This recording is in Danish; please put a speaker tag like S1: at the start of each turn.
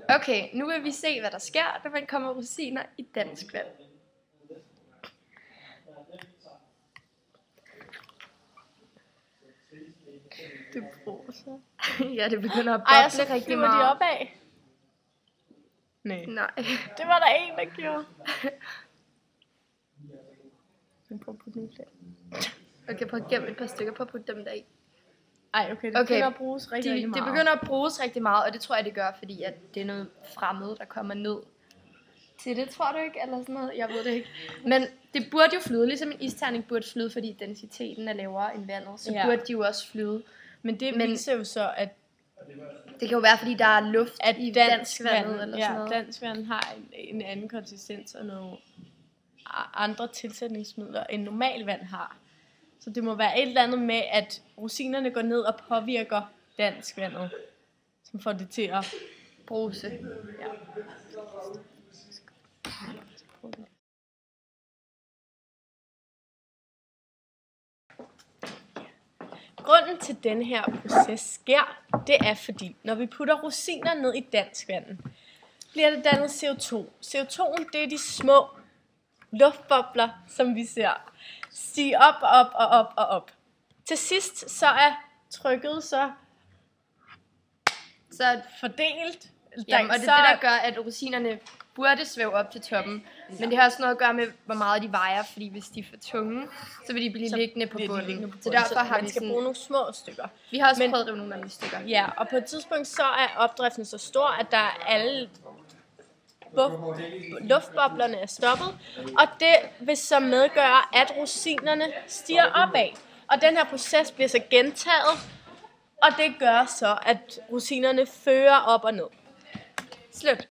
S1: Okay, nu vil vi se, hvad der sker, når man kommer rosiner i dansk vand.
S2: Det bruser.
S1: Ja, det begynder at boble rigtig meget.
S2: de opad?
S1: Nej.
S2: Det var der en, der gjorde.
S1: Prøv at putte dem i. Okay, prøv at gemme et par stykker. Prøv at putte dem deri.
S2: Ej, okay, det begynder at bruges rigtig meget.
S1: Det begynder at bruges rigtig meget, og det tror jeg, det gør, fordi at det er noget fremmed, der kommer ned til det, tror du ikke? Eller sådan noget, jeg ved det ikke. Men det burde jo flyde, ligesom en isterning burde flyde, fordi densiteten er lavere end vandet, så burde de jo også flyde.
S2: Men det viser jo så, at
S1: det kan jo være, fordi der er luft i dansk vandet, eller sådan noget.
S2: Dansk vand har en anden konsistens og nogle andre tilsætningsmidler, end normal vand har. Så det må være et eller andet med, at rosinerne går ned og påvirker dansk vandet, som får det til at
S1: bruse.
S2: Ja. Grunden til den her proces sker, det er fordi, når vi putter rosiner ned i dansk vand, bliver der dannet CO2. CO2'en, det er de små luftbobler, som vi ser stige op. Til sidst så er trykket så fordelt.
S1: Jamen, og det er det, der gør, at rosinerne burde svæve op til toppen. Men det har også noget at gøre med, hvor meget de vejer, fordi hvis de er for tunge, så vil de blive liggende på bunden. Så derfor har vi
S2: skal bruge nogle små stykker.
S1: Vi har også prøvet at rive nogle af de stykker.
S2: Ja, og på et tidspunkt så er opdriften så stor, at der er alle luftboblerne er stoppet, og det vil så medgøre, at rosinerne stiger opad. Og den her proces bliver så gentaget, og det gør så, at rosinerne fører op og ned.
S1: Slut.